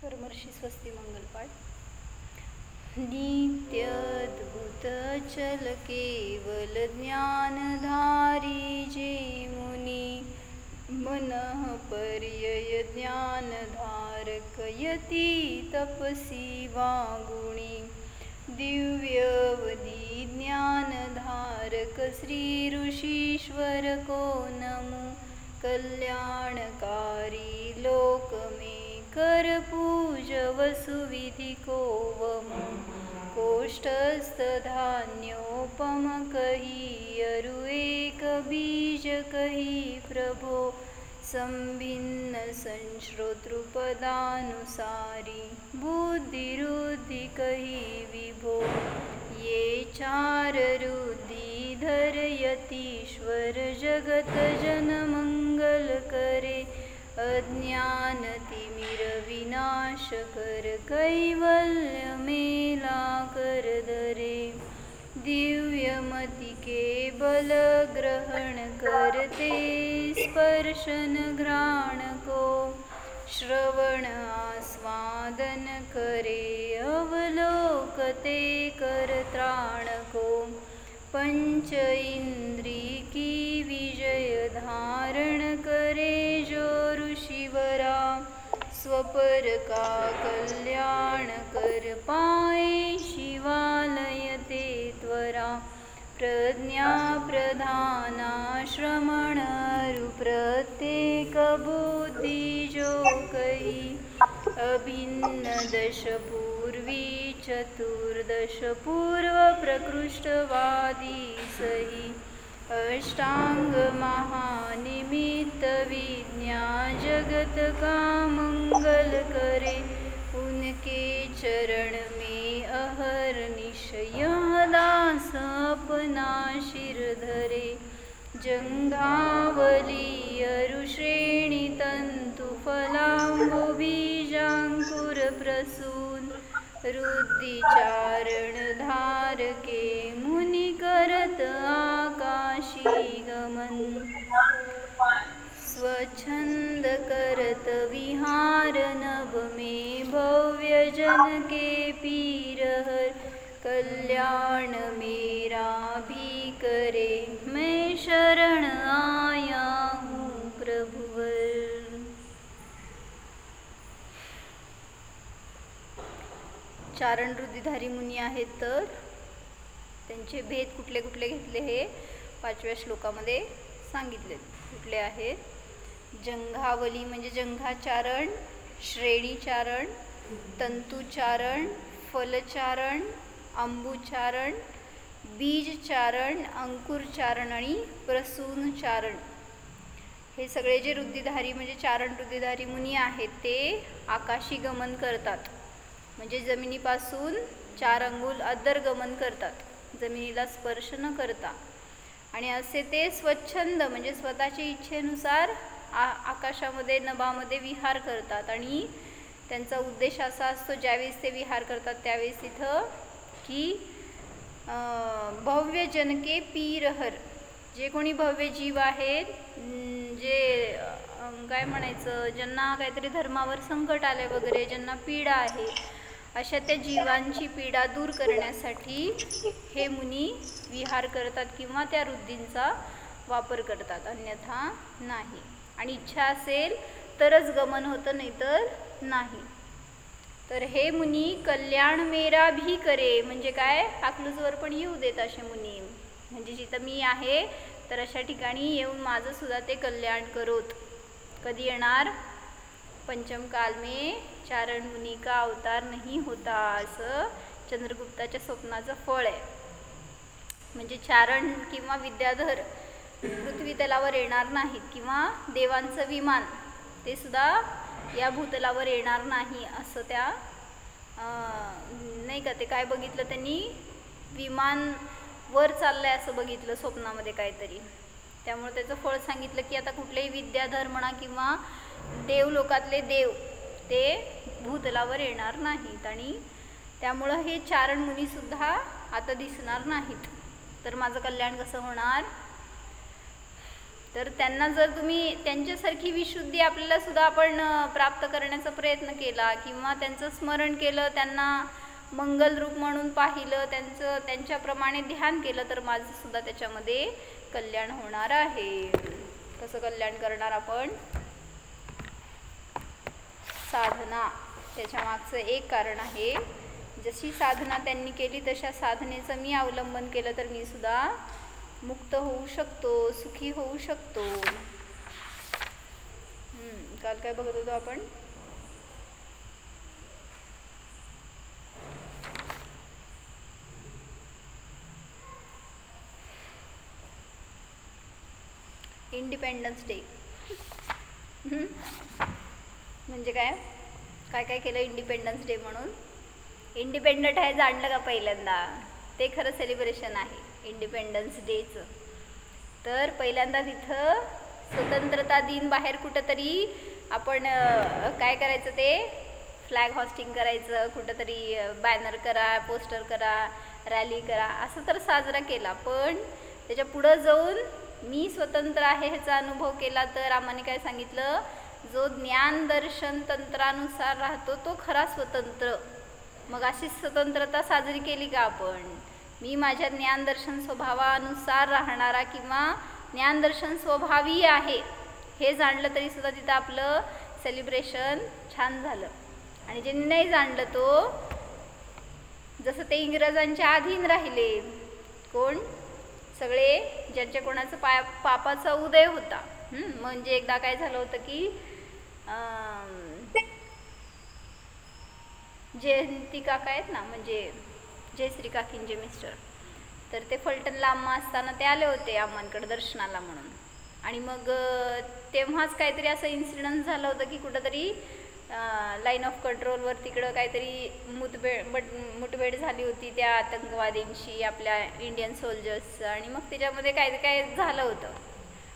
परमर्षी स्वस्ति मंगलपाठ। नित्यद्भुत चल केवल ज्ञानधारी जे मुनी, मनः पर्यय ज्ञानधारक यती तपसी वागुणी। दिव्यवदी ज्ञानधारक श्री ऋषीश्वर को नमो। कल्याणकारी लोक में कर पूज वसुविधि को वमो। कोष्ठस्थ धान्योपम कही अरु एक बीज कही प्रभो। संभिन्न संश्रोतृपदानुसारी बुद्धिरुद्धि कही विभो। ये चार रुद्धि धर यतीश्वर जगत जन मंगल करे। अज्ञान तिमिर विनाश कर कैवल्य मेला कर धरे। दिव्यमति के बल ग्रहण करते स्पर्शन घ्राण को। श्रवण आस्वादन करे अवलोकते कर त्राण को। पंच इंद्री की विजय धारण करे जो ऋषिवरा। स्वपर का कल्याण कर पाए शिवालय ते त्वरा। प्रज्ञा प्रधाना श्रमण अरु प्रत्येक बुद्धि जो कही। अभिन्न दश पूर्वी चतुर्दश पूर्व प्रकृष्टवादी सही। अष्टांग महानिमित्त विज्ञा जगत का मंगल करे। उनके चरण में अहर निशय दास अपना शिर धरे। जंघावली अरु श्रेणी तंतु फलांबु बीजांकुर प्रसून। रुद्धि चारण धार के मुनि करत आकाशी गमन। स्वच्छंद करत विहार नभ में भव्य जन के पीरहर। कल्याण मेरा भी करे मैं शरण आया हूँ प्रभुवर। चारण रुद्धिधारी मुनी आहेत, तर त्यांचे भेद कुठले कुठले घेतले हे 5व्या श्लोकामध्ये सांगितले. कुठले आहेत? जंघावली म्हणजे जंघाचारण, श्रेणीचारण, तंतुचारण, फलचारण, अंबुचारण, बीजचारण, अंकुरचारण आणि प्रसूनचारण. हे सगळे जे रुद्धिधारी म्हणजे चारण रुद्धिधारी मुनी आहेत ते आकाशी गमन करतात, म्हणजे जमिनीपासून 4 अंगुल अद्दर गमन करतात, जमिनीला स्पर्श न करता. आणि असे ते स्वच्छंद म्हणजे स्वतःच्या इच्छेनुसार आकाशामध्ये नभामध्ये विहार करतात. आणि त्यांचा उद्देश असा असतो, ज्यावेळेस ते विहार करतात त्यावेळेस इथं की भव्य जनके पीरहर, जे कोणी भव्य जीव आहेत, जे काय म्हणायचं, ज्यांना काहीतरी धर्मावर संकट आले वगैरे, ज्यांना पीडा आहे, अशा त्या जीवांची पीडा दूर करण्यासाठी हे मुनी विहार करतात किंवा त्या रुद्धींचा वापर करतात, अन्यथा नाही. आणि इच्छा असेल तरच गमन होतं, नाहीतर नाही. तर हे मुनी कल्याण मेरा भी करे म्हणजे काय, अकलूजवर पण येऊ देत असे मुनी, म्हणजे जिथं मी आहे तर अशा ठिकाणी येऊन माझं सुद्धा ते कल्याण करोत. कधी येणार? पंचम काल में चारण मुनी का अवतार नहीं होता, असं चंद्रगुप्ताच्या स्वप्नाचं फळ आहे. म्हणजे चारण किंवा विद्याधर पृथ्वी तलावर येणार नाहीत, किंवा देवांचं विमान ते सुद्धा या भूतलावर येणार नाही, असं त्या नाही का, ते काय बघितलं त्यांनी, विमान वर चाललंय असं बघितलं स्वप्नामध्ये काहीतरी. त्यामुळे त्याचं फळ सांगितलं की आता कुठलेही विद्याधर म्हणा किंवा देवलोकातले देव ते भूतलावर येणार नाहीत. आणि त्यामुळं हे चारण मुनीसुद्धा आता दिसणार नाहीत. तर माझं कल्याण कसं होणार? तर त्यांना जर तुम्ही त्यांच्यासारखी विशुद्धी आपल्याला सुद्धा आपण प्राप्त करण्याचा प्रयत्न केला किंवा त्यांचं स्मरण केलं, त्यांना मंगल रूप म्हणून पाहिलं, त्यांच्याप्रमाणे ध्यान केलं, तर माझं सुद्धा त्याच्यामध्ये कल्याण होणार आहे. कसं कल्याण करणार आपण? साधना, त्याच्या मागचं एक कारण आहे. जशी साधना त्यांनी केली तशा साधनेचं मी अवलंबन केलं तर मी सुद्धा मुक्त होऊ शकतो, सुखी होऊ शकतो. काल काय बघत होतो आपण? Independence day. म्हणजे काय काय काय केलं इंडिपेंडन्स डे म्हणून? इंडिपेंडंट आहे जाणलं का पहिल्यांदा? ते खरं सेलिब्रेशन आहे इंडिपेंडन्स डेचं. तर पहिल्यांदा तिथं स्वतंत्रता दिन बाहेर कुठंतरी आपण काय करायचं, ते फ्लॅग हॉस्टिंग करायचं, कुठंतरी बॅनर करा, पोस्टर करा, रॅली करा, असं तर साजरा केला. पण त्याच्या पुढं जाऊन मी स्वतंत्र आहे ह्याचा अनुभव केला. तर आम्हाला काय सांगितलं, जो ज्ञान दर्शन तंत्रानुसार राहतो तो खरा स्वतंत्र. मग अशी स्वतंत्रता साजरी केली का आपण? मी माझ्या ज्ञानदर्शन स्वभावानुसार राहणारा किंवा ज्ञानदर्शन स्वभावी आहे हे जाणलं तरी सुद्धा तिथं आपलं सेलिब्रेशन छान झालं. आणि जे नाही जाणलं तो जसं ते इंग्रजांच्या अधीन राहिले. कोण? सगळे ज्यांच्या कोणाचं पापाचा उदय होता. म्हणजे एकदा काय झालं होतं की जयंती काका आहेत ना, म्हणजे जयश्री काकींचे मिस्टर, तर ते फलटणला आम्हा असताना ते आले होते आम्हांकडे दर्शनाला म्हणून. आणि मग तेव्हाच काहीतरी असं इन्सिडन्स झालं होतं की कुठंतरी लाईन ऑफ कंट्रोलवर तिकडं काहीतरी मुठभेड झाली होती त्या आतंकवादींशी, आपल्या इंडियन सोल्जर्स. आणि मग त्याच्यामध्ये काय झालं होतं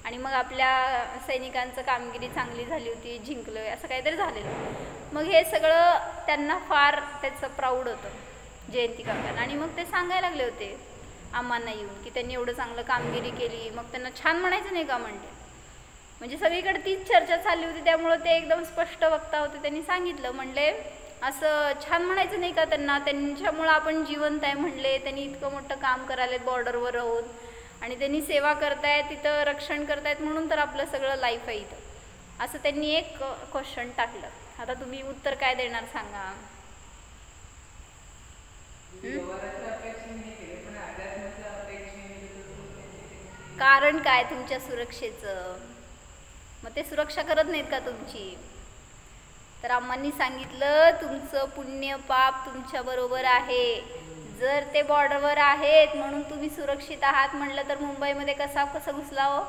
आणि मग आपल्या सैनिकांचं कामगिरी चांगली झाली होती, जिंकलं, असं काहीतरी झालेलं. मग हे सगळं त्यांना फार त्याचं प्राऊड होतं जयंती काकांना. आणि मग ते सांगायला लागले होते आम्हाला येऊन की त्यांनी एवढं चांगलं कामगिरी केली, मग त्यांना छान म्हणायचं नाही का म्हणते. म्हणजे सगळीकडे तीच चर्चा चालली होती, त्यामुळं ते एकदम स्पष्ट वक्ता होते. त्यांनी सांगितलं, म्हणले असं छान म्हणायचं नाही का त्यांना, त्यांच्यामुळं आपण जिवंत आहे म्हणले, त्यांनी इतकं मोठं काम करायला बॉर्डरवर राहून आणि त्यांनी सेवा करतायत, तिथं रक्षण करतायत म्हणून तर आपलं सगळं लाईफ आहे इथं. असं त्यांनी एक क्वेश्चन टाकलं. आता तुम्ही उत्तर काय देणार सांगा? कारण काय तुमच्या सुरक्षेचं? मग ते सुरक्षा करत नाहीत का तुमची? तर आम्हांनी सांगितलं तुमचं पुण्य पाप तुमच्या बरोबर आहे. जर ते बॉर्डरवर आहेत म्हणून तुम्ही सुरक्षित आहात म्हणलं तर मुंबईमध्ये कसं घुसला हो?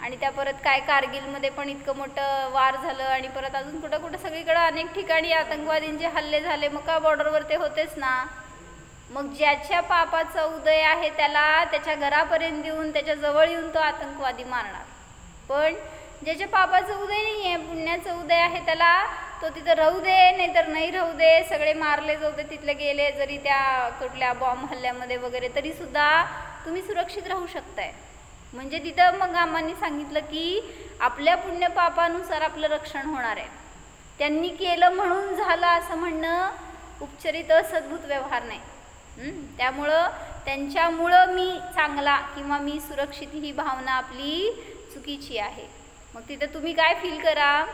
आणि त्या परत काय कारगिलमध्ये पण इतकं मोठं वार झालं आणि परत अजून कुठं सगळीकडं अनेक ठिकाणी आतंकवादींचे हल्ले झाले. मग का बॉर्डरवर ते होतेच ना. मग ज्याच्या पापाचा उदय आहे त्याला त्याच्या घरापर्यंत येऊन त्याच्या जवळ येऊन तो आतंकवादी मारणार. पण ज्याच्या पापाचं उदय नाही आहे, पुण्याचं उदय आहे, त्याला तो तिथं राहू दे नाहीतर नाही राहू दे, सगळे मारले जाऊ दे, तिथले गेले जरी त्या कुठल्या बॉम्ब हल्ल्यामध्ये वगैरे, तरी सुद्धा तुम्ही सुरक्षित राहू शकताय. म्हणजे तिथं मग आम्हाला सांगितलं की आपल्या पुण्य पापानुसार आपलं रक्षण होणार आहे. त्यांनी केलं म्हणून झालं असं म्हणणं उपचारित सद्भूत व्यवहार नाही. त्यामुळं त्यांच्यामुळं मी चांगला किंवा मी सुरक्षित ही भावना आपली चुकीची आहे. मग तिथं तुम्ही काय फील करा,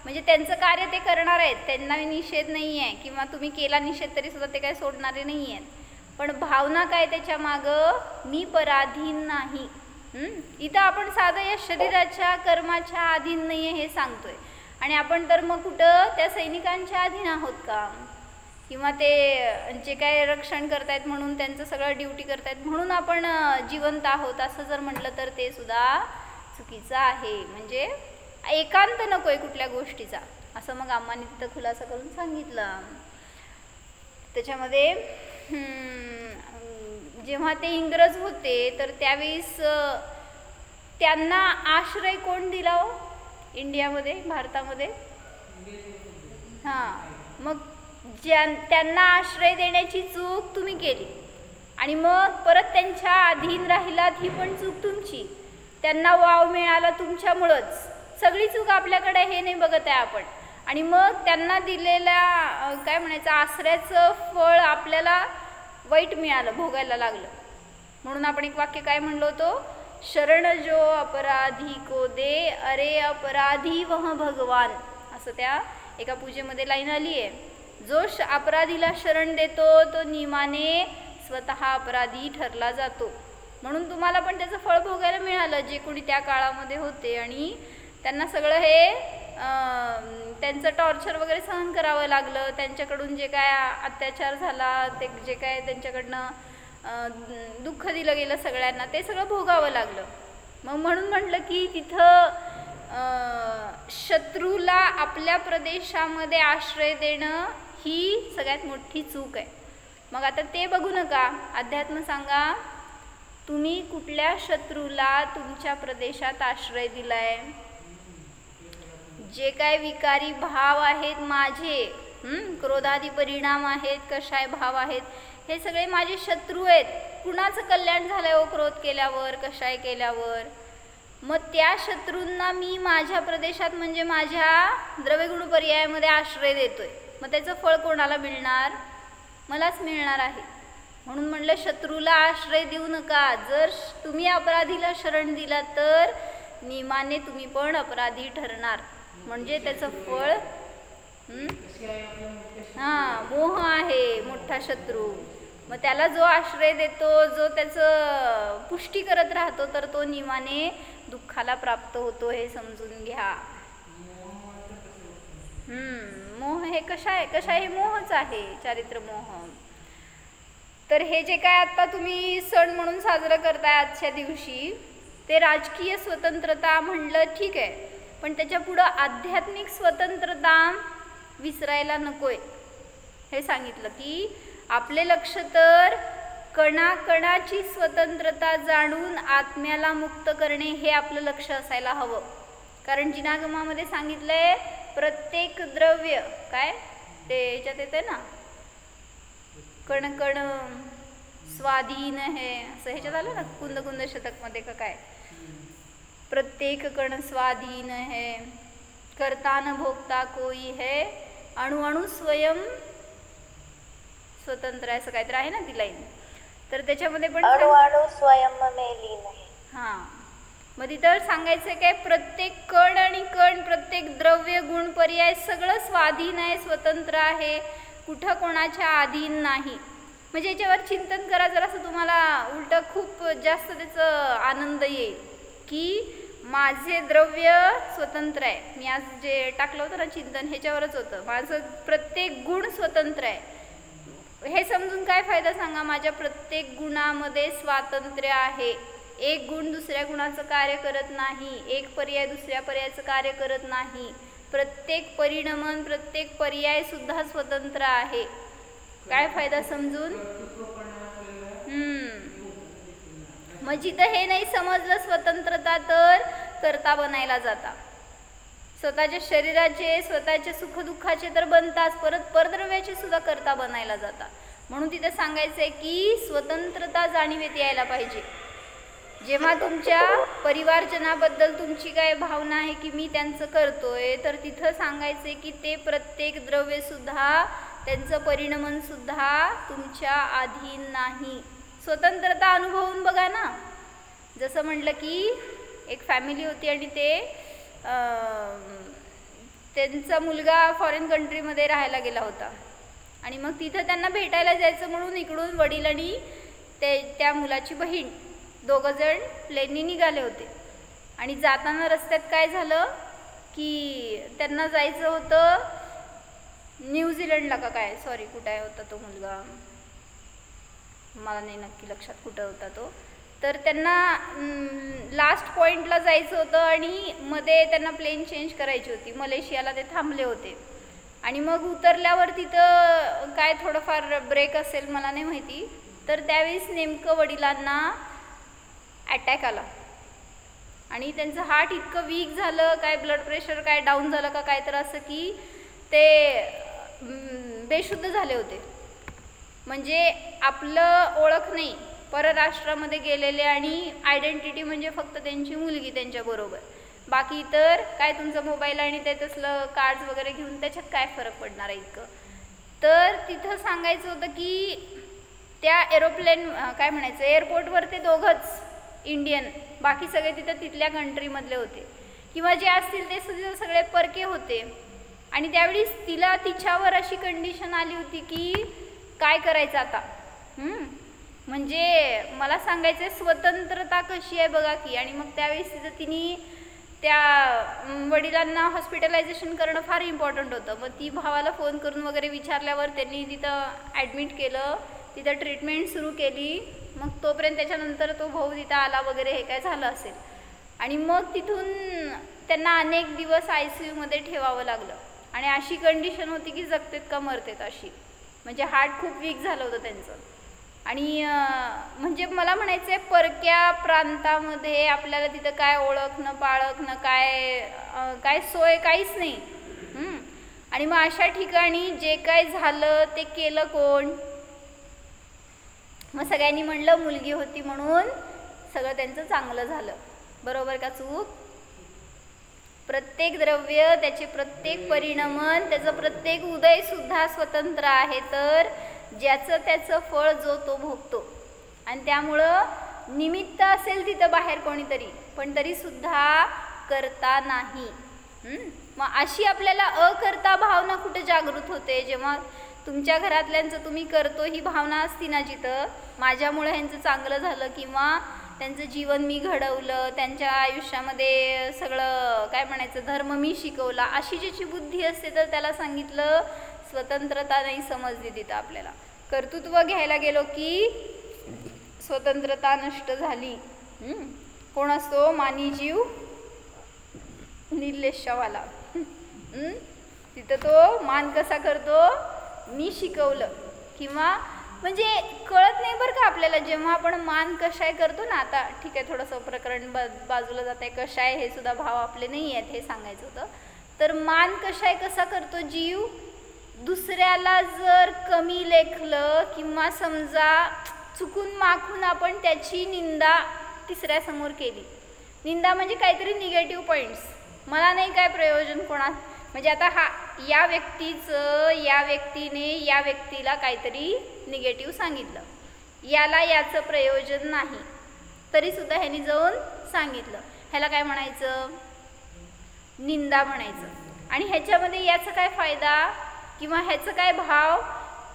म्हणजे त्यांचं कार्य ते करणार आहेत, त्यांना निषेध नाही आहे किंवा तुम्ही केला निषेध तरी सुद्धा ते काय सोडणारे नाही आहेत. पण भावना काय त्याच्या मागं, मी पराधीन नाही. इथं आपण साधं या शरीराच्या कर्माच्या अधीन नाही आहे हे सांगतोय. आणि आपण तर मग कुठं त्या सैनिकांच्या अधीन आहोत का? किंवा ते जे काय रक्षण करतायत म्हणून त्यांचं सगळं ड्युटी करतायत म्हणून आपण जिवंत आहोत असं जर म्हटलं तर ते सुद्धा चुकीचं आहे. म्हणजे एकांत नको आहे कुठल्या गोष्टीचा, असं मग आम्हाला तिथं खुलासा करून सांगितलं. त्याच्यामध्ये जेव्हा ते इंग्रज होते तर त्यावेळेस त्यांना आश्रय कोण दिला हो इंडियामध्ये, भारतामध्ये? मग त्यांना आश्रय देण्याची चूक तुम्ही केली आणि मग परत त्यांच्या अधीन राहिलात, ही पण चूक तुमची. त्यांना वाव मिळाला तुमच्यामुळंच, सगळी चूक आपल्याकडे हे नाही बघत आहे आपण. आणि मग त्यांना दिलेल्या काय म्हणायचं आसऱ्याचं फळ आपल्याला वाईट मिळालं, भोगायला लागलं. म्हणून आपण एक वाक्य काय म्हणलो होतो, शरण जो अपराधी को दे, अरे अपराधी वह भगवान, असं त्या एका पूजेमध्ये लाईन आली आहे. जो अपराधीला शरण देतो तो नियमाने स्वतः अपराधी ठरला जातो. म्हणून तुम्हाला पण त्याचं फळ भोगायला मिळालं, जे कोणी त्या काळामध्ये होते आणि त्यांना सगळं हे त्यांचं टॉर्चर वगैरे सहन करावं लागलं. त्यांच्याकडून जे काय अत्याचार झाला, ते जे काय त्यांच्याकडनं दुःख दिलं गेलं सगळ्यांना, ते सगळं भोगावं लागलं. मग म्हणून म्हटलं की तिथं शत्रूला आपल्या प्रदेशामध्ये आश्रय देणं ही सगळ्यात मोठी चूक आहे. मग आता ते बघू नका, अध्यात्म सांगा तुम्ही कुठल्या शत्रूला तुमच्या प्रदेशात आश्रय दिलाय. जे काय विकारी भाव आहेत माझे, क्रोधादी परिणाम आहेत, कशाय भाव आहेत, हे सगळे माझे शत्रू आहेत. कुणाचं कल्याण झालंय हो क्रोध केल्यावर, कशाय केल्यावर? मग त्या शत्रूंना मी माझ्या प्रदेशात म्हणजे माझ्या द्रव्यगुण पर्यायामध्ये आश्रय देतोय. मग त्याचं फळ कोणाला मिळणार? मलाच मिळणार आहे. म्हणून म्हणलं शत्रूला आश्रय देऊ नका. जर तुम्ही अपराधीला शरण दिला तर नियमाने तुम्ही पण अपराधी ठरणार. म्हणजे त्याचं फळ मोह आहे मोठा शत्रू. मग त्याला जो आश्रय देतो, जो त्याचं पुष्टी करत राहतो, तर तो नियमाने दुःखाला प्राप्त होतो, हे समजून घ्या. मोह हे कशा आहे? मोहच आहे, चारित्र मोह. तर हे जे काय आता तुम्ही सण म्हणून साजरं करताय आजच्या दिवशी, ते राजकीय स्वतंत्रता म्हणलं ठीक आहे, पण त्याच्या पुढं आध्यात्मिक स्वतंत्रता विसरायला नकोय. हे सांगितलं की आपले लक्ष तर कणाकणाची स्वतंत्रता जाणून आत्म्याला मुक्त करणे हे आपलं लक्ष असायला हवं. कारण जिनागमामध्ये सांगितलंय प्रत्येक द्रव्य काय ते याच्यात येते ना, कण कण स्वाधीन है, असं ह्याच्यात आलं ना कुंद कुंद शतकमध्ये का काय, प्रत्येक कण स्वाधीन है, करता न भोगता कोई है, अणु अणु स्वयं स्वतंत्र आहे, असं काहीतरी आहे ना ती लाईन. तर त्याच्यामध्ये पण अणु अणु स्वयं में लीन है. हां, मग तिथं सांगायचं काय प्रत्येक कण आणि कण, प्रत्येक द्रव्य गुण पर्याय सगळं स्वाधीन आहे, स्वतंत्र आहे, कुठं कोणाच्या अधीन नाही. म्हणजे याच्यावर चिंतन करा जरासं, तुम्हाला उलट खूप जास्त त्याचं आनंद येईल की माझे द्रव्य स्वतंत्र आहे. मी आज जे टाकलं होतं ना चिंतन, ह्याच्यावरच होतं, माझं प्रत्येक गुण स्वतंत्र आहे. हे समजून काय फायदा सांगा? माझ्या प्रत्येक गुणामध्ये स्वातंत्र्य आहे. एक गुण दुसऱ्या गुणाचं कार्य करत नाही, एक पर्याय दुसऱ्या पर्यायाचं कार्य करत नाही. प्रत्येक परिणमन, प्रत्येक पर्याय सुद्धा स्वतंत्र आहे. काय फायदा समजून? मग जिथं हे नाही समजलं स्वतंत्रता, तर कर्ता बनायला जाता. स्वतःच्या शरीराचे, स्वतःच्या सुखदुःखाचे तर बनताच, परत परद्रव्याचे सुद्धा कर्ता बनायला जाता. म्हणून तिथे सांगायचंय की स्वतंत्रता जाणीवेत यायला पाहिजे. जेव्हा तुमच्या परिवारजनाबद्दल तुमची काय भावना आहे की मी त्यांचं करतोय, तर तिथं सांगायचंय की ते प्रत्येक द्रव्य सुद्धा, त्यांचं परिणमन सुद्धा तुमच्या अधीन नाही. स्वतंत्रता अनुभवून बघा ना. जसं म्हटलं की एक फॅमिली होती आणि ते त्यांचा मुलगा फॉरेन कंट्रीमध्ये राहायला गेला होता आणि मग तिथं त्यांना भेटायला जायचं म्हणून इकडून वडील आणि त्या मुलाची बहीण दोघंजण प्लेननी निघाले होते. आणि जाताना रस्त्यात काय झालं की त्यांना जायचं होतं न्यूझीलंडला का काय, सॉरी कुठे होता तो मुलगा, मला नाही नक्की लक्षात कुठं होता तो. तर त्यांना लास्ट पॉईंटला जायचं होतं आणि मध्ये त्यांना प्लेन चेंज करायची होती. मलेशियाला ते थांबले होते आणि मग उतरल्यावर तिथं काय थोडंफार ब्रेक असेल मला नाही माहिती. तर त्यावेळेस नेमकं वडिलांना अटॅक आला आणि त्यांचं हार्ट इतकं वीक झालं, काय ब्लड प्रेशर काय डाऊन झालं का काय, तर असं की ते बेशुद्ध झाले होते. म्हणजे आपलं ओळख नाही परराष्ट्रामध्ये गेलेले आणि आयडेंटिटी म्हणजे फक्त त्यांची मुलगी त्यांच्याबरोबर, बाकी तर काय तुमचा मोबाईल आणि ते तसलं कार्ड्स वगैरे घेऊन त्याच्यात काय फरक पडणार आहे इतकं. तर तिथं सांगायचं होतं की त्या एरोप्लेन काय म्हणायचं एअरपोर्टवर ते दोघंच इंडियन, बाकी सगळे तिथं तिथल्या कंट्रीमधले होते किंवा जे असतील ते सगळे परके होते. आणि त्यावेळी तिला तिच्यावर अशी कंडिशन आली होती की काय करायचं आता. म्हणजे मला सांगायचं स्वतंत्रता कशी आहे बघा की. आणि मग त्यावेळेस तिने त्या वडिलांना हॉस्पिटलायझेशन करणं फार इम्पॉर्टंट होतं. मग ती भावाला फोन करून वगैरे विचारल्यावर त्यांनी तिथं ॲडमिट केलं, तिथं ट्रीटमेंट सुरू केली. मग तोपर्यंत त्याच्यानंतर तो भाऊ तिथं आला वगैरे हे काय झालं असेल. आणि मग तिथून त्यांना अनेक दिवस ICUमध्ये ठेवावं लागलं. आणि अशी कंडिशन होती की जगतेत का मरतेत अशी, म्हणजे हार्ट खूप वीक झालं होतं त्यांचं. आणि म्हणजे मला म्हणायचं आहे परक्या प्रांतामध्ये आपल्याला तिथं काय ओळख न पाळख न काय सोय काहीच नाही. आणि मग अशा ठिकाणी जे काय झालं ते केलं कोण. मग सगळ्यांनी म्हणलं मुलगी होती म्हणून सगळं त्यांचं चांगलं झालं. बरोबर का चूक. प्रत्येक द्रव्य त्याचे प्रत्येक परिणमन त्याचं प्रत्येक उदय सुद्धा स्वतंत्र आहे, तर ज्याचं त्याचं फळ जो तो भोगतो. आणि त्यामुळं निमित्त असेल तिथं बाहेर कोणीतरी, पण तरी सुद्धा करता नाही. मग अशी आपल्याला अकर्ता भावना कुठे जागृत होते, जेव्हा तुमच्या घरातल्यांचं तुम्ही करतो ही भावना असती ना, जिथं माझ्यामुळं ह्यांचं चांगलं झालं किंवा त्यांचं जीवन मी घडवलं, त्यांच्या आयुष्यामध्ये सगळं काय म्हणायचं धर्म मी शिकवला, अशी ज्याची बुद्धी असते तर त्याला सांगितलं स्वतंत्रता नाही समजली. तिथं आपल्याला कर्तृत्व घ्यायला गेलो की स्वतंत्रता नष्ट झाली. कोण असतो मानी जीव निर्लेशावाला. तिथं तो मान कसा करतो मी शिकवलं किंवा म्हणजे कळत नाही बरं का आपल्याला. जेव्हा आपण मान कशाय करतो ना, आता ठीक आहे थोडंसं प्रकरण बाजूला जात आहे, कशाय हे सुद्धा भाव आपले नाही आहेत हे सांगायचं होतं. तर मान कशाय कसा करतो जीव, दुसऱ्याला जर कमी लेखलं किंवा समजा चुकून माखून आपण त्याची निंदा तिसऱ्यासमोर केली. निंदा म्हणजे काहीतरी निगेटिव्ह पॉईंट्स, मला नाही काय प्रयोजन कोणा, म्हणजे आता या व्यक्तीने या व्यक्तीला काहीतरी निगेटिव्ह सांगितलं, याला याचं प्रयोजन नाही, तरीसुद्धा ह्यानी जाऊन सांगितलं, ह्याला काय म्हणायचं निंदा म्हणायचं. आणि ह्याच्यामध्ये याचा काय फायदा किंवा ह्याचं काय भाव,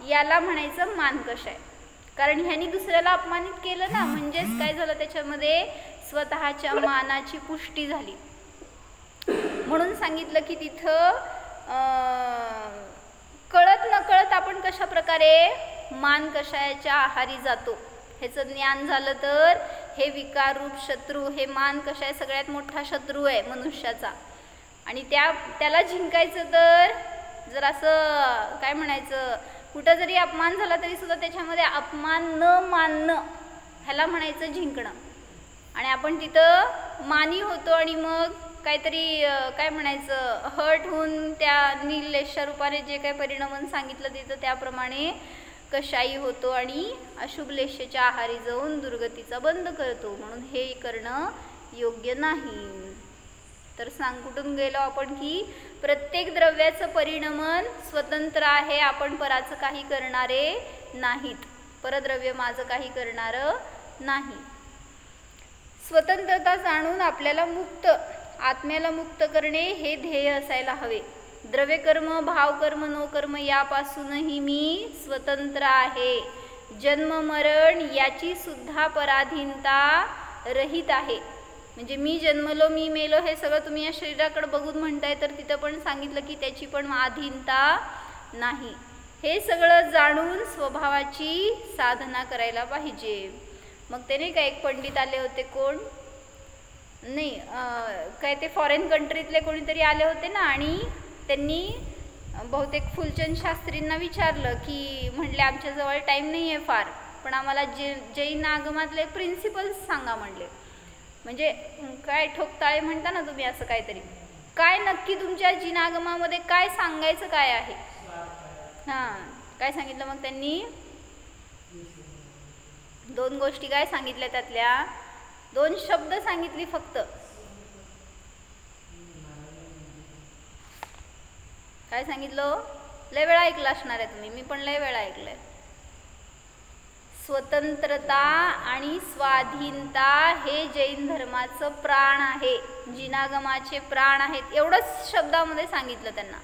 याला म्हणायचं मान कशाय. कारण ह्यानी दुसऱ्याला अपमानित केलं ना, म्हणजेच काय झालं त्याच्यामध्ये स्वतःच्या मानाची पुष्टी झाली. म्हणून सांगितलं की तिथं कळत नकळत आपण कशा प्रकारे मान कशाच्या आहारी जातो ह्याचं ज्ञान झालं तर हे विकाररूप शत्रू, हे मान कशाय सगळ्यात मोठा शत्रू आहे मनुष्याचा. आणि त्याला जिंकायचं तर जर असं काय म्हणायचं कुठं जरी अपमान झाला तरी सुद्धा त्याच्यामध्ये अपमान न मानणं ह्याला म्हणायचं जिंकणं. आणि आपण तिथं मानी होतो आणि मग काहीतरी काय म्हणायचं हर्ट होऊन त्या नीललेशा रूपाने जे काही परिणमन सांगितलं तिथं त्याप्रमाणे कशाई होतो आणि अशुभ लेशेच्या आहारी जाऊन दुर्गतीचा बंद करतो. म्हणून हे करणं योग्य नाही. तर कुठून गेलो आपण की प्रत्येक द्रव्याचं परिणमन स्वतंत्र आहे, आपण पराचं काही करणारे नाहीत, परद्रव्य माझं काही करणारं नाही. स्वतंत्रता जाणून आपल्याला आत्म्याला मुक्त करणे हे ध्येय असायला हवे. द्रव्यकर्म भावकर्म नोकर्म यापासूनही मी स्वतंत्र आहे. जन्म मरण याची सुद्धा पराधीनता रहित आहे. म्हणजे मी जन्मलो मी मेलो हे सगळं तुम्ही या शरीराकडे बघून म्हणताय, तर तिथं पण सांगितलं की त्याची पण अधीनता नाही. हे सगळं जाणून स्वभावाची साधना करायला पाहिजे. मग ते नाही का एक पंडित आले होते, कोण नाही काय ते फॉरेन कंट्रीतले कोणीतरी आले होते ना, आणि त्यांनी बहुतेक फुलचंद शास्त्रींना विचारलं की म्हणले आमच्याजवळ टाईम नाही आहे फार, पण आम्हाला जैन आगमातले प्रिन्सिपल्स सांगा म्हणले. म्हणजे काय ठोकताळे म्हणता ना तुम्ही, असं काहीतरी काय नक्की तुमच्या जैन आगमामध्ये काय सांगायचं काय आहे. हां काय सांगितलं मग त्यांनी, 2 गोष्टी काय सांगितल्या त्यातल्या 2 शब्द सांगितली फक्त. काय सांगितलं? लय वेळा ऐकलं असणार आहे तुम्ही, मी पण लय वेळा ऐकलंय. स्वतंत्रता आणि स्वाधीनता हे जैन धर्माचं प्राण आहे, जिनागमाचे प्राण आहेत, एवढंच शब्दामध्ये सांगितलं त्यांना.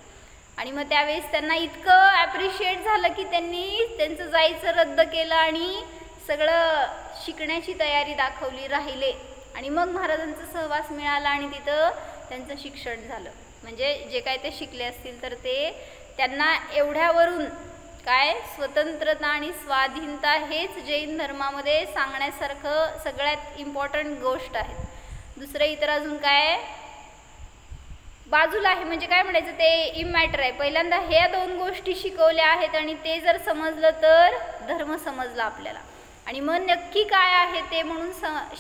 आणि मग त्यावेळेस त्यांना इतकं ॲप्रिशिएट झालं की त्यांनी त्यांचं जायचं रद्द केलं आणि सगळं शिकण्याची तयारी दाखवली, राहिले. आणि मग महाराजांचा सहवास मिळाला आणि तिथं त्यांचं शिक्षण झालं. म्हणजे जे काय ते शिकले असतील तर ते त्यांना एवढ्यावरून काय स्वतंत्रता आणि स्वाधीनता हेच जैन धर्मामध्ये सांगण्यासारखं सगळ्यात इम्पॉर्टंट गोष्ट आहे. दुसरं इतर अजून काय बाजूला आहे, म्हणजे काय म्हणायचं ते इमॅटर आहे. पहिल्यांदा ह्या 2 गोष्टी शिकवल्या आहेत आणि ते जर समजलं तर धर्म समजला आपल्याला. आणि मग नक्की काय आहे ते म्हणून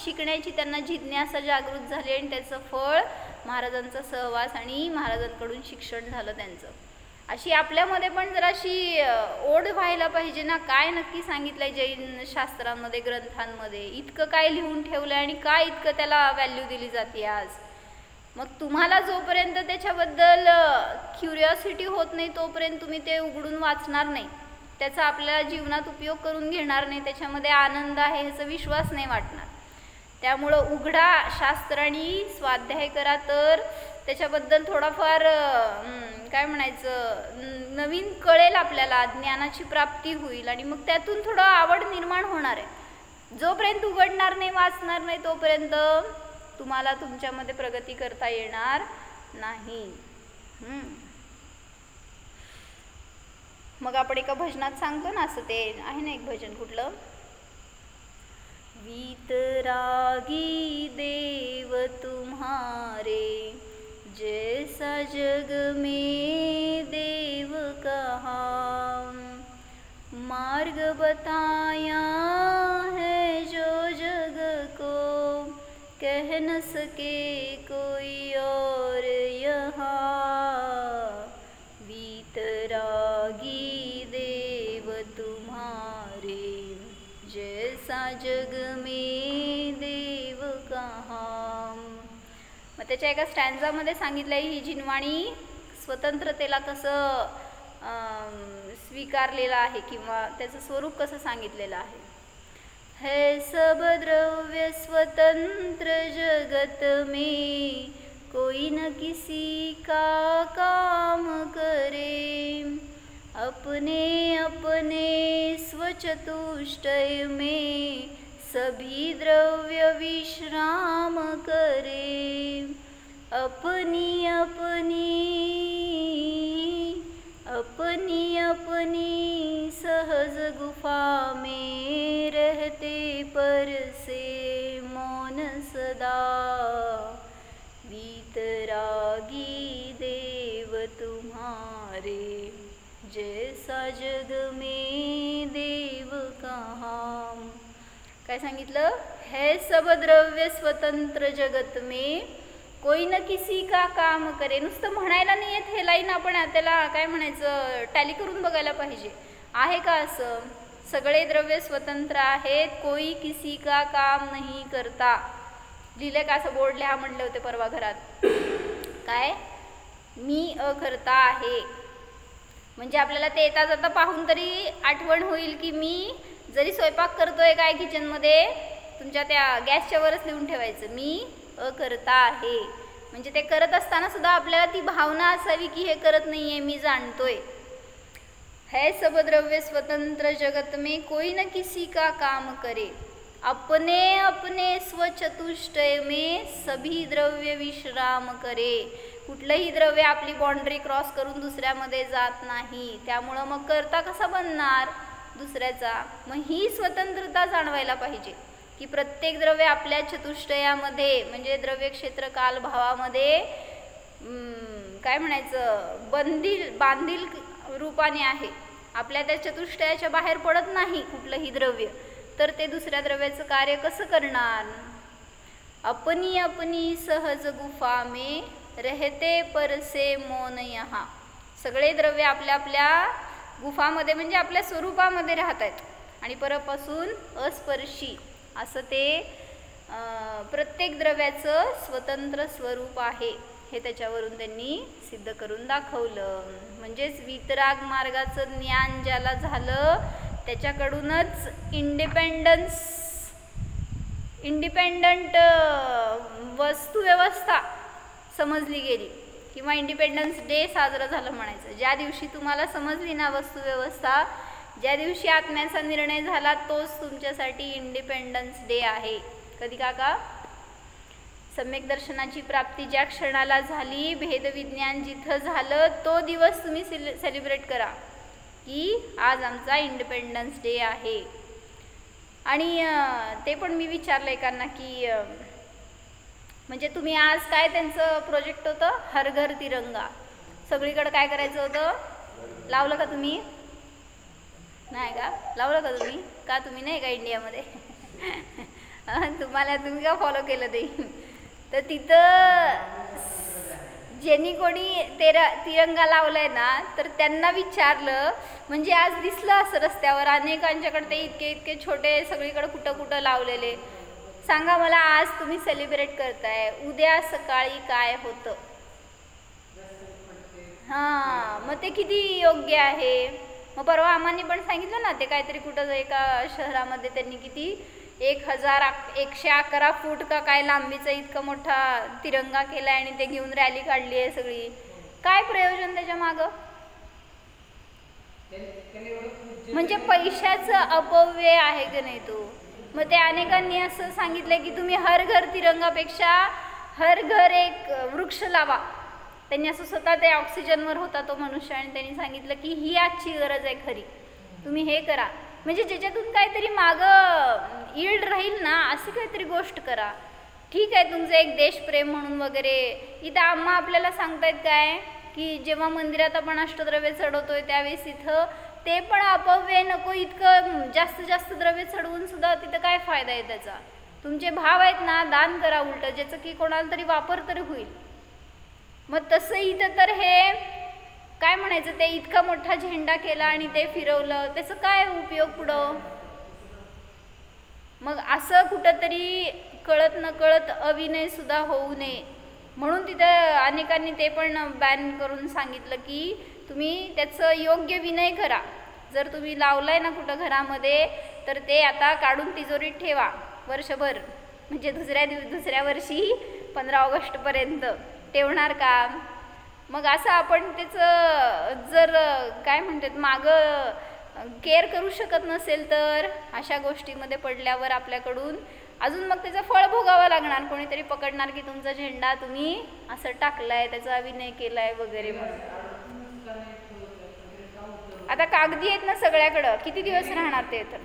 शिकण्याची त्यांना जिज्ञासा जागृत झाली आणि त्याचं फळ महाराजांचा सहवास आणि महाराजांकडून शिक्षण झालं त्यांचं. अशी आपल्यामध्ये पण जराशी ओढ व्हायला पाहिजे ना, काय नक्की सांगितलंय जैन शास्त्रांमध्ये, ग्रंथांमध्ये, इतकं काय लिहून ठेवलंय आणि काय इतकं त्याला व्हॅल्यू दिली जाते आज. मग तुम्हाला जोपर्यंत त्याच्याबद्दल क्युरिओसिटी होत नाही तोपर्यंत तुम्ही ते उघडून वाचणार नाही, त्याचा आपल्या जीवनात उपयोग करून घेणार नाही, त्याच्यामध्ये आनंद आहे ह्याचा विश्वास नाही वाटणार. त्यामुळं उघडा शास्त्र आणि स्वाध्याय करा, तर त्याच्याबद्दल थोडाफार काय म्हणायचं नवीन कळेल आपल्याला, ज्ञानाची प्राप्ती होईल आणि मग त्यातून थोडं आवड निर्माण होणार आहे. जोपर्यंत उघडणार नाही, वाचणार नाही तोपर्यंत तुम्हाला तुमच्यामध्ये प्रगती करता येणार नाही. मग आपण एका भजनात सांगतो ना, असं ते आहे ना एक भजन कुठलं, वीतरागी देव तुम्हारे जैसा जग में देव कहा, मार्ग बताया है जो जग को कह न सके कोई और यहाँ, वीतरागी देव तुम्हारे जैसा जग में देव कहाँ. मग त्याच्या एका स्टॅन्झामध्ये सांगितलंय ही जिनवाणी स्वतंत्रतेला कसं स्वीकारलेलं आहे किंवा त्याचं स्वरूप कसं सांगितलेलं आहे. है सब द्रव्य स्वतंत्र जगत में, कोई न किसी का काम करे, अपने अपने स्वचतुष्टय में सभी द्रव्य विश्राम करे, अपनी अपनी सहज गुफा में रहते पर से मौन सदा, वीतरागी देव तुम्हारे जैसा जग में देव कहाँ. काय सांगितलं, है सब द्रव्य स्वतंत्र जगत में, कोई न किसी का काम करे. नुसतं म्हणायला नाही येत हे लाईन, आपण त्याला काय म्हणायचं टॅली करून बघायला पाहिजे. आहे का असं, सगळे द्रव्य स्वतंत्र आहेत, कोई किसी का काम नहीं करता. लिहिले का असं बोर्ड लिहा म्हणले होते परवा घरात, काय मी अकर्ता आहे. म्हणजे आपल्याला ते येता जाता पाहून तरी आठवण होईल की मी जरी स्वयंपाक करतोय काय किचनमध्ये, तुमच्या त्या गॅसच्या वरच लिहून ठेवायचं मी अकर्ता आहे. म्हणजे ते करत असताना सुद्धा आपल्याला ती भावना असावी की हे करत नाही आहे, मी जाणतोय. है सब द्रव्य स्वतंत्र जगत में, कोई न किसी का काम करे, अपने अपने स्वचतुष्टय में सभी द्रव्य विश्राम करे. कुठलंही द्रव्य आपली बाउंड्री क्रॉस करून दुसऱ्यामध्ये जात नाही. त्यामुळं मग करता कसा बनणार दुसऱ्याचा. मग ही स्वतंत्रता जाणवायला पाहिजे की प्रत्येक द्रव्य आपल्या चतुष्टयामध्ये म्हणजे द्रव्य क्षेत्र काल भावामध्ये काय म्हणायचं बांधील रूपाने आहे. आपल्या त्या चतुष्टयाच्या बाहेर पडत नाही कुठलंही द्रव्य, तर ते दुसऱ्या द्रव्याचं कार्य कसं करणार. अपनी अपनी सहज गुफा में रहते परसे मौन यहाँ. सगळे द्रव्य आपल्या आपल्या गुफामध्ये म्हणजे आपल्या स्वरूपामध्ये राहत आहेत आणि परपासून अस्पर्शी असं ते प्रत्येक द्रव्याचं स्वतंत्र स्वरूप आहे हे त्याच्यावरून त्यांनी सिद्ध करून दाखवलं. म्हणजेच वितराग मार्गाचं ज्ञान ज्याला झालं त्याच्याकडूनच इंडिपेंडंट वस्तुव्यवस्था समजली गेली किंवा इंडिपेंडन्स डे साजरा झालं म्हणायचं. ज्या दिवशी तुम्हाला समजली ना वस्तुव्यवस्था, ज्या दिवशी आत्म्याचा निर्णय झाला तोच तुमच्यासाठी इंडिपेंडन्स डे आहे. कधी काका? सम्यक दर्शनाची प्राप्ती ज्या क्षणाला झाली, भेदविज्ञान जिथं झालं, तो दिवस तुम्ही सेलिब्रेट करा की आज आमचा इंडिपेंडन्स डे आहे. आणि ते पण मी विचारलं एकांना की म्हणजे तुम्ही आज काय त्यांचं प्रोजेक्ट होतं, हर घर तिरंगा, सगळीकडे काय करायचं होतं, लावलं का तुम्ही? नाही का? लावलं का तुम्ही? का तुम्ही नाही का इंडियामध्ये? तुम्ही का फॉलो केलं ते? तर तिथं ज्यांनी कोणी तिरंगा लावलाय ना, तर त्यांना विचारलं, म्हणजे आज दिसलं असं रस्त्यावर अनेकांच्याकडे ते इतके इतके छोटे सगळीकडे कुठं कुठं लावलेले. सांगा मला, आज तुम्ही सेलिब्रेट करताय, उद्या सकाळी काय होतं? हां, मग ते किती योग्य आहे? मग परवा आम्हाने पण सांगितलं ना, ते काहीतरी कुठं एका शहरामध्ये त्यांनी किती 1111 फूट का काय लांबीचा इतका मोठा तिरंगा केला आणि ते घेऊन रॅली काढली आहे सगळी. काय प्रयोजन त्याच्या मागं? म्हणजे पैशाचं अपव्यय आहे की नाही तो? मग ते अनेकांनी असं सांगितलं की तुम्ही हर घर तिरंगापेक्षा हर घर एक वृक्ष लावा. त्यांनी असं स्वतः ते ऑक्सिजनवर होता तो मनुष्य आणि त्यांनी सांगितलं की ही आजची गरज आहे खरी, तुम्ही हे करा. म्हणजे ज्याच्यातून काहीतरी मागं यील्ड राहील ना, अशी काहीतरी गोष्ट करा. ठीक आहे तुमचं एक देशप्रेम म्हणून वगैरे. इथं आम्हा आपल्याला सांगतायत काय की जेव्हा मंदिरात आपण अष्टद्रव्य चढवतोय त्यावेळेस इथं ते पण अपव्यय नको, इतकं जास्त द्रव्य चढवून सुद्धा तिथं काय फायदा आहे त्याचा? तुमचे भाव आहेत ना, दान करा उलटं, ज्याचं की कोणाला तरी वापर तरी होईल. मग तसं इथं तर हे काय म्हणायचं, ते इतका मोठा झेंडा केला आणि ते फिरवलं, त्याचं काय उपयोग पुढं? मग असं कुठंतरी कळत नकळत अविनय सुद्धा होऊ नये म्हणून तिथं अनेकांनी ते पण बॅन करून सांगितलं की तुम्ही त्याचं योग्य विनय करा. जर तुम्ही लावलाय ना कुठं घरामध्ये, तर ते आता काढून तिजोरीत ठेवा वर्षभर, म्हणजे दुसऱ्या वर्षी 15 ऑगस्टपर्यंत ठेवणार का? मग असं आपण त्याचं जर काय म्हणतात मागं केअर करू शकत नसेल तर अशा गोष्टीमध्ये पडल्यावर आपल्याकडून अजून मग त्याचं फळ भोगावं लागणार. कोणीतरी पकडणार की तुमचा झेंडा तुम्ही असं टाकलाय, त्याचा अभिनय केलाय वगैरे. मग आता कागदी आहेत ना सगळ्याकडं, किती दिवस राहणार ते? तर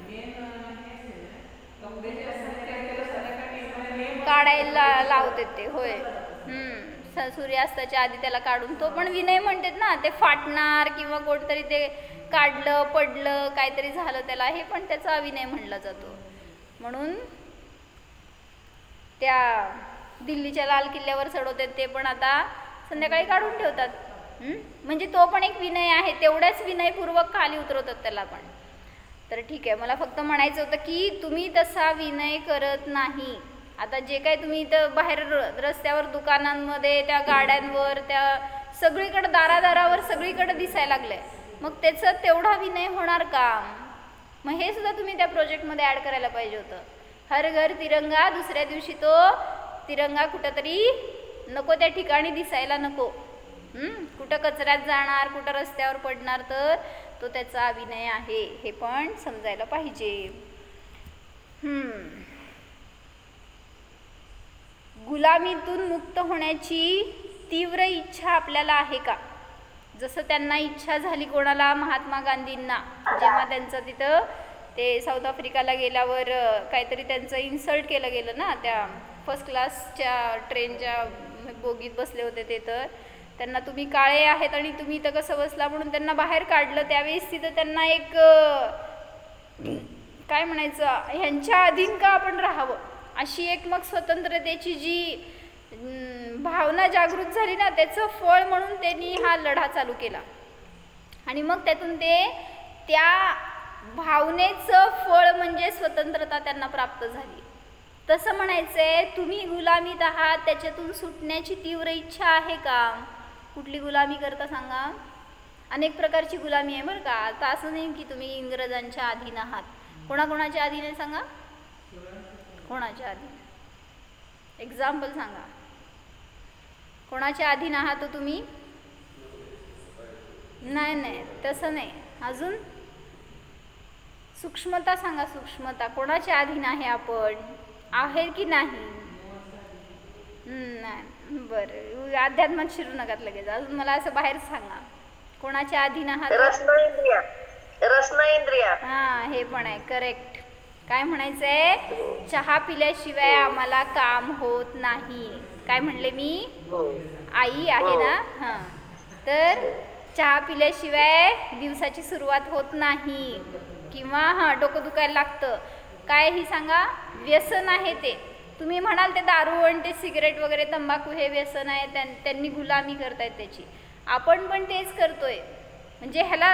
काढायला लावते ते, होय. सूर्यास्ताच्या आधी त्याला काढून, तो पण विनय म्हणतात ना, ते फाटणार किंवा कोणतरी ते काढलं पडलं काहीतरी झालं त्याला, हे पण त्याचा अविनय म्हणला जातो. म्हणून त्या दिल्लीच्या लाल किल्ल्यावर चढवतात ते पण आता संध्याकाळी काढून ठेवतात. म्हणजे तो पण एक विनय आहे, तेवढ्याच विनयपूर्वक खाली उतरवतात त्याला पण. तर ठीक आहे, मला फक्त म्हणायचं होतं की तुम्ही तसा विनय करत नाही. आता जे काय तुम्ही इथं बाहेर रस्त्यावर दुकानांमध्ये त्या गाड्यांवर त्या सगळीकडे दारादारावर सगळीकडे दिसायला लागलंय, मग त्याचं तेवढा विनय होणार का? मग हे सुद्धा तुम्ही त्या प्रोजेक्टमध्ये ॲड करायला पाहिजे होतं. हर घर तिरंगा, दुसऱ्या दिवशी तो तिरंगा कुठंतरी नको त्या ठिकाणी दिसायला नको. कुठं कचऱ्यात जाणार, कुठं रस्त्यावर पडणार, तर तो त्याचा अभिनय आहे हे पण समजायला पाहिजे. गुलामीतून मुक्त होण्याची तीव्र इच्छा आपल्याला आहे का? जसं त्यांना इच्छा झाली कोणाला, महात्मा गांधींना, जेव्हा त्यांचं तिथं ते साऊथ आफ्रिकाला गेल्यावर काहीतरी त्यांचं इन्सल्ट केलं गेलं ना, त्या फर्स्ट क्लासच्या ट्रेनच्या बोगीत बसले होते ते, तर त्यांना तुम्ही काळे आहेत आणि तुम्ही इथं कसं बसला म्हणून त्यांना बाहेर काढलं. त्यावेळेस तिथं त्यांना एक काय म्हणायचं, ह्यांच्या अधीन का आपण राहावं अशी एक मग स्वतंत्रतेची जी भावना जागृत झाली ना, त्याचं फळ म्हणून त्यांनी हा लढा चालू केला. आणि मग त्यातून ते त्या भावनेचं फळ म्हणजे स्वतंत्रता त्यांना प्राप्त झाली. तसं म्हणायचंय तुम्ही गुलामीत आहात, त्याच्यातून सुटण्याची तीव्र इच्छा आहे का? कुठली गुलामी करता सांगा? अनेक प्रकारची गुलामी आहे बरं का. आता असं नाही की तुम्ही इंग्रजांच्या अधीन आहात. कोणाकोणाच्या अधीन आहे सांगा? कोणाच्या अधीन? एक्झाम्पल सांगा. कोणाच्या अधीन आहात तुम्ही? नाही तसं नाही. अजून सूक्ष्मता सांगा. सूक्ष्मता कोणाच्या अधीन आहे आपण? आहे की नाही? नाही. बरं, अध्यात्मात शिरू नका लगेच. अजून मला असं बाहेर सांगा. कोणाच्या अधीन आहात? रसना-इंद्रिया. हा, हे पण आहे. करेक्ट. काय म्हणायचंय? चहा पिल्याशिवाय आम्हाला काम होत नाही. काय म्हणले मी? आई आहे ना? हा. तर चहा पिल्याशिवाय दिवसाची सुरुवात होत नाही, किंवा डोकं दुखायला लागतं. काय ही सांगा? व्यसन आहे ते. तुम्ही म्हणाल ते दारू आणि ते सिगरेट वगैरे तंबाखू हे व्यसन आहे, त्यांनी गुलामी करतायत त्याची. आपण पण तेच करतोय. म्हणजे ह्याला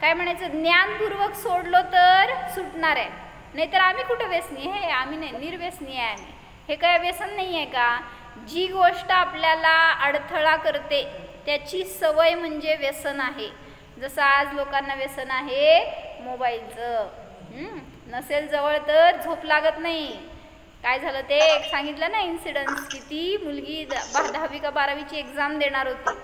काय म्हणायचं, ज्ञानपूर्वक सोडलो तर सुटणार आहे. नाहीतर आम्ही कुठं व्यसनी आहे? आम्ही नाही, निर्व्यसनी आहे आम्ही. हे काय व्यसन नाही आहे का? जी गोष्ट आपल्याला अडथळा करते त्याची सवय म्हणजे व्यसन आहे. जसं आज लोकांना व्यसन आहे मोबाईलचं. नसेल जवळ तर झोप लागत नाही. काय झालं ते एक सांगितलं ना इन्सिडन्स, की ती मुलगी 10वी का 12वीची एक्झाम देणार होती,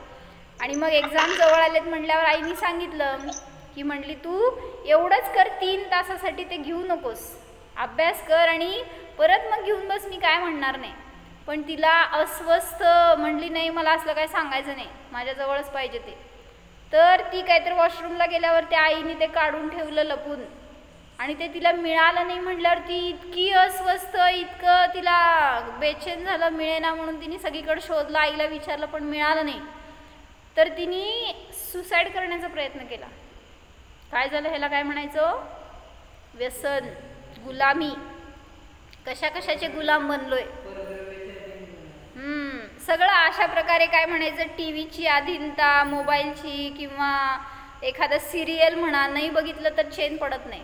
आणि मग एक्झाम जवळ आलेत म्हटल्यावर आईनी सांगितलं की म्हटली तू एवढंच कर, 3 तासासाठी ते घेऊ नकोस, अभ्यास कर आणि परत मग घेऊन बस, मी काय म्हणणार नाही. पण तिला अस्वस्थ म्हणली नाही, मला असलं काय सांगायचं नाही, माझ्याजवळच पाहिजे ते. तर ती काहीतरी वॉशरूमला गेल्यावर त्या आईने ते काढून ठेवलं लपून, आणि ते तिला मिळालं नाही म्हटल्यावर ती इतकी अस्वस्थ, इतकं तिला बेचैन झालं, मिळेना म्हणून तिने सगळीकडे शोधलं, आईला विचारलं पण मिळालं नाही. तर तिने सुसाईड करण्याचा प्रयत्न केला. काय झालं? ह्याला काय म्हणायचं? व्यसन, गुलामी. कशा कशाचे गुलाम बनलोय. सगळं अशा प्रकारे काय म्हणायचं, टी व्हीची अधीनता, मोबाईलची, किंवा एखादं सिरियल म्हणा, नाही बघितलं तर चैन पडत नाही.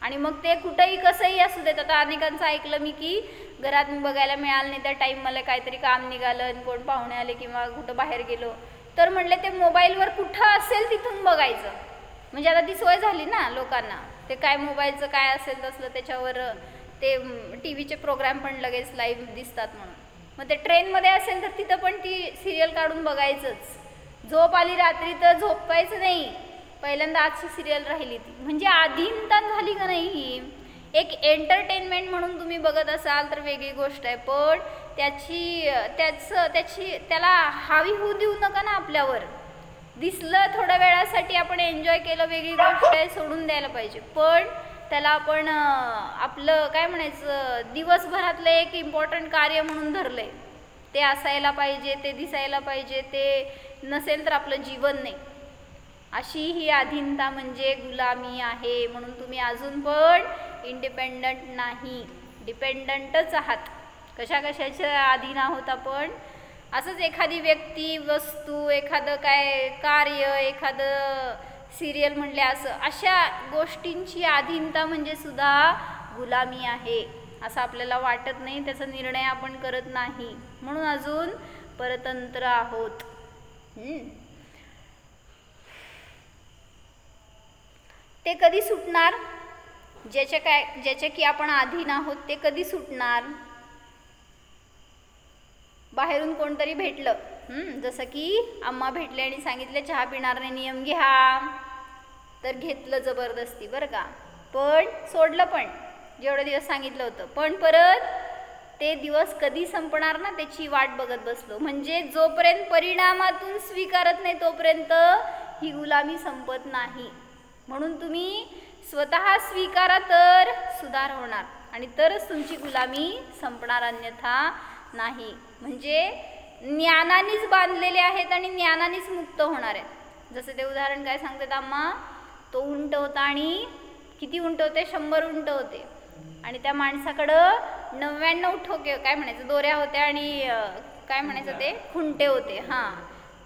आणि मग ते कुठंही कसंही असू देत. आता अनेकांचं ऐकलं मी की घरात बघायला मिळालं नाही, त्या टाईम मला काहीतरी काम निघालं आणि कोण पाहुणे आले किंवा कुठं बाहेर गेलो तर म्हणले ते मोबाईलवर कुठं असेल तिथून बघायचं. म्हणजे आता ती सोय झाली ना लोकांना, ते काय मोबाईलचं काय असेल तसलं त्याच्यावर ते टी व्हीचे प्रोग्राम पण लगेच लाईव्ह दिसतात म्हणून. मग ते ट्रेनमध्ये असेल तर तिथं पण ती सिरियल काढून बघायचंच. झोप आली रात्री तर झोपायचं नाही, पहिल्यांदा आजची सिरियल राहिली ती. म्हणजे अधीनता झाली का नाही ही. एक एंटरटेनमेंट म्हणून तुम्ही बघत असाल तर वेगळी गोष्ट आहे, पण त्याला हावी होऊ देऊ नका ना आपल्यावर. दिसलं थोड्या वेळासाठी आपण एन्जॉय केलं, वेगळी गोष्ट आहे, सोडून द्यायला पाहिजे. पण त्याला आपण आपलं काय म्हणायचं, दिवसभरातलं एक इम्पॉर्टंट कार्य म्हणून धरलंय. ते असायला पाहिजे, ते दिसायला पाहिजे, ते नसेल तर आपलं जीवन नाही. अशी ही अधीनता म्हणजे गुलामी आहे. म्हणून तुम्ही अजून पण इंडिपेंडंट नाही, डिपेंडंटच आहात. कशा कशाच्या अधीन आहोत आपण. असंच एखादी व्यक्ती, वस्तू, एखादं काय कार्य, एखादं सिरियल म्हणले, अशा गोष्टींची अधीनता म्हणजे सुद्धा गुलामी आहे असं आपल्याला वाटत नाही. त्याचा निर्णय आपण करत नाही, म्हणून अजून परतंत्र आहोत. ते कधी सुटणार? ज्याच्या की आपण अधीन आहोत ते कधी सुटणार? बाहेरून कोणतरी भेटलं, जसं की अम्मा भेटले आणि सांगितले चहा पिणार नाही, नियम घ्या, तर घेतलं जबरदस्ती बरं का. पण सोडलं पण जेवढे दिवस सांगितलं होतं. पण परत ते दिवस कधी संपणार ना त्याची वाट बघत बसलो. म्हणजे जोपर्यंत परिणामातून स्वीकारत नाही तोपर्यंत ही गुलामी संपत नाही. म्हणून तुम्ही स्वतः स्वीकारा तर सुधार होणार, आणि तरच तुमची गुलामी संपणार, अन्यथा नाही. म्हणजे ज्ञानानेच बांधलेले आहेत आणि ज्ञानानेच मुक्त होणार आहेत. जसं ते उदाहरण काय सांगतात अम्मा, तो उंट होता आणि किती उंट होते? 100 उंट होते, आणि त्या माणसाकडं 99 ठोके काय म्हणायचं दोऱ्या होत्या आणि काय म्हणायचं ते खुंटे होते. हां,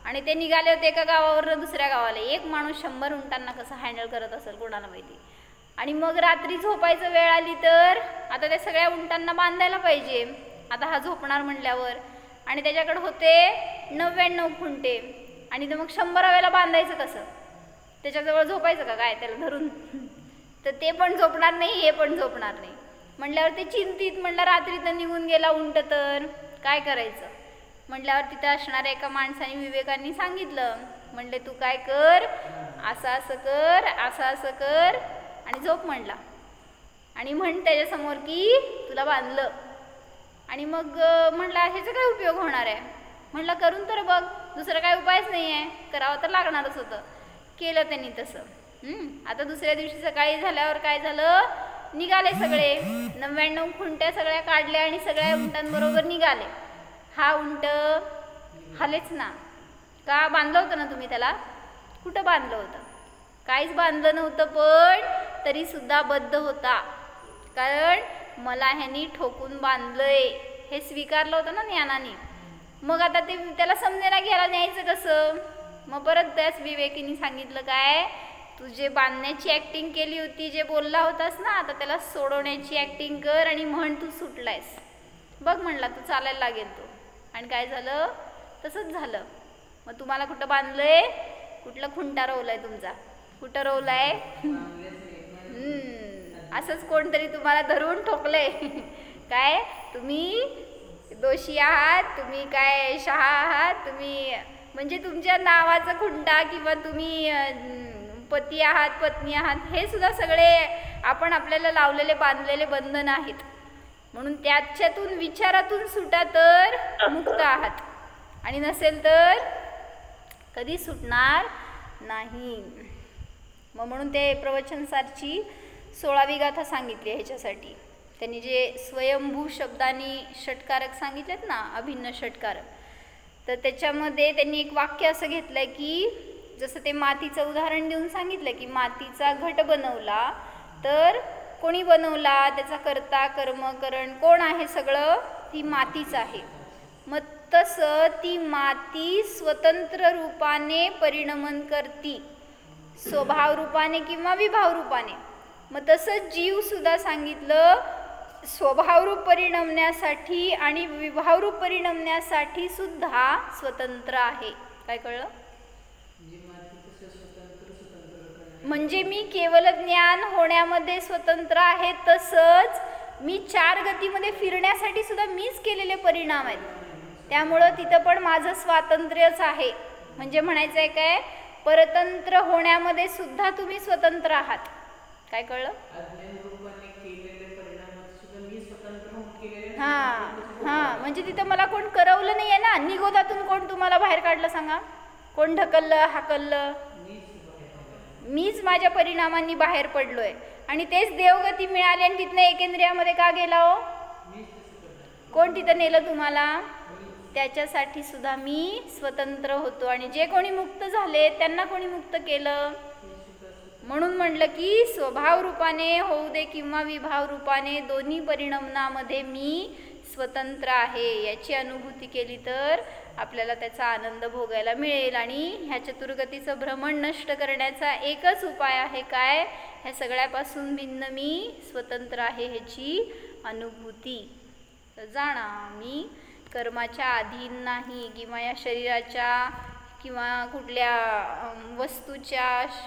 आणि ते निघाले होते एका गावावरून दुसऱ्या गावाला. एक माणूस 100 उंटांना कसं हँडल करत असेल कोणाला माहिती. आणि मग रात्री झोपायचं वेळ आली तर आता त्या सगळ्या उंटांना बांधायला पाहिजे. आता हा झोपणार म्हणल्यावर, आणि त्याच्याकडे होते 99 खुंटे, आणि मग 100व्याला बांधायचं कसं? त्याच्याजवळ झोपायचं का काय त्याला धरून? तर ते पण झोपणार नाही, हे पण झोपणार नाही म्हटल्यावर ते चिंतित. म्हणलं रात्री तर निघून गेला उंट, तर काय करायचं म्हटल्यावर तिथं असणाऱ्या एका माणसाने विवेकांनी सांगितलं. म्हणले तू काय कर, असं असं कर, असं असं कर आणि झोप म्हणला. आणि म्हण त्याच्यासमोर की तुला बांधलं. आणि मग म्हटलं ह्याचा काय उपयोग होणार आहे? म्हटलं करून तर बघ, दुसरा काय उपायच नाही आहे, करावं तर लागणारच होतं. केलं त्यांनी तसं. आता दुसऱ्या दिवशी सकाळी झाल्यावर काय झालं, निघाले सगळे 99 खुंट्या सगळ्या काढल्या आणि सगळ्या उंटांबरोबर निघाले. हा उंट हलेच ना. का? बांधलं होतं ना तुम्ही त्याला? कुठं बांधलं होतं? काहीच बांधलं नव्हतं, पण तरी सुद्धा बद्ध होता. कारण मला ह्यानी ठोकून बांधलंय हे स्वीकारलं होतं ना ज्ञानाने. मग आता ते त्याला समजेला घ्यायला न्यायचं कसं? मग परत त्याच विवेकीने सांगितलं काय, तू जे बांधण्याची ॲक्टिंग केली होती, जे बोलला होतास ना, आता त्याला सोडवण्याची ॲक्टिंग कर आणि म्हण तू सुटलायस. बघ म्हणला तू चालायला लागेल तो. आणि काय झालं? तसंच झालं. मग तुम्हाला कुठं बांधलंय? कुठलं खुंटा रोवलाय तुमचा? कुठं रोवलाय? असंच कोणतरी तुम्हाला धरून ठोकलंय. काय तुम्ही दोषी आहात, तुम्ही काय शहा आहात, तुम्ही म्हणजे तुमच्या नावाचा खुंटा, किंवा तुम्ही पती आहात, पत्नी आहात, हे सुद्धा सगळे आपण आपल्याला लावलेले बांधलेले बंधन आहेत. म्हणून त्याच्यातून विचारातून सुटा तर मुक्त आहात, आणि नसेल तर कधी सुटणार नाही. मग म्हणून ते प्रवचनसारची 16वी गाथा सांगितली ह्याच्यासाठी. त्यांनी जे स्वयंभू शब्दांनी षटकारक सांगितलेत ना, अभिन्न षटकारक, तर त्याच्यामध्ये त्यांनी एक वाक्य असं घेतलंय की जसं ते मातीचं उदाहरण देऊन सांगितलं की मातीचा घट बनवला तर कोणी बनवला, त्याचा कर्ता कर्म करण कोण आहे? सगळं ती मातीच आहे. मग तसं ती माती स्वतंत्र रूपाने परिणमन करती, स्वभाव रूपाने किंवा विभाव रूपाने. मग तसं जीव सुद्धा सांगितलं स्वभावरूप परिणमण्यासाठी आणि विभावरूप परिणमण्यासाठी सुद्धा स्वतंत्र आहे. काय कळलं? म्हणजे मी केवल ज्ञान होण्यामध्ये स्वतंत्र आहे, तसंच मी 4 गतीमध्ये फिरण्यासाठी सुद्धा मीच केलेले परिणाम आहेत. त्यामुळं तिथं पण माझं स्वातंत्र्यच आहे. म्हणजे म्हणायचं आहे काय, परतंत्र होण्यामध्ये सुद्धा तुम्ही स्वतंत्र आहात. काय कळलं? हां म्हणजे तिथं मला कोण करवलं नाही आहे ना. निगोदातून कोण तुम्हाला बाहेर काढलं सांगा? कोण ढकललं, हाकललं? मीच माझ्या परिणामांनी बाहेर पडलोय. आणि तेच देवगती मिळाली आणि तिथनं एकेंद्रियामध्ये का गेला हो? कोण तिथं नेलं तुम्हाला? त्याच्यासाठी सुद्धा मी स्वतंत्र होतो. आणि जे कोणी मुक्त झाले त्यांना कोणी मुक्त केलं? म्हणून म्हटलं की स्वभाव रूपाने होऊ दे किंवा विभाव रूपाने, दोन्ही परिणमनामध्ये मी स्वतंत्र आहे. याची अनुभूती केली तर आपल्याला त्याचा आनंद भोगायला मिळेल. आणि ह्या चतुर्गतीचं भ्रमण नष्ट करण्याचा एकच उपाय आहे. काय? ह्या सगळ्यापासून भिन्न मी स्वतंत्र आहे ह्याची अनुभूती. तर जाणा मी कर्माच्या अधीन नाही, किंवा या शरीराच्या किंवा कुठल्या वस्तूच्या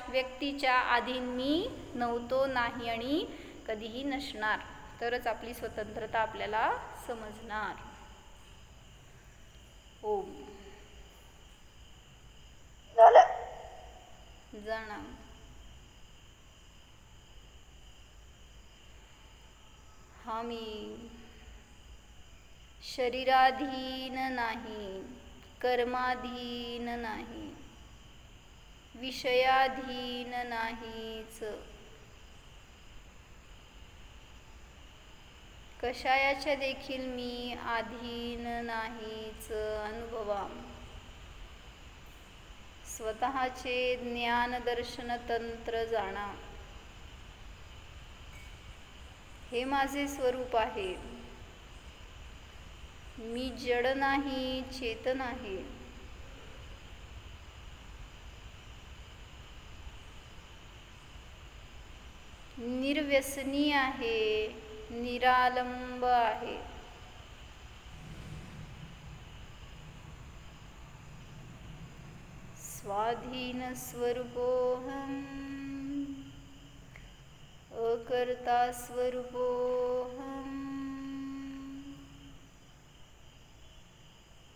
व्यक्तीच्या अधीन मी नव्हतो, नाही आणि कधीही नसणार. तरच आपली स्वतंत्रता आपल्याला समजणार. ओम. जाणा हा मी शरीराधीन नाही, कर्माधीन नाही, विषयाधीन नाहीच, कशायाच्या देखील मी अधीन नाहीच. अनुभवा स्वतःचे ज्ञान दर्शन तंत्र जाणा. हे माझे स्वरूप आहे. मी जड नाही, चेतन आहे. निर्व्यसनी आहे, निरालंब आहे. स्वाधीन स्वरूपोऽहम्, अकर्ता स्वरूपोऽहम्,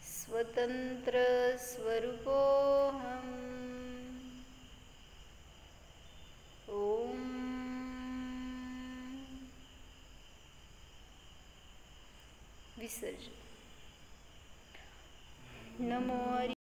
स्वतंत्र स्वरूपोऽहम्. ओम विसर्जन. नमो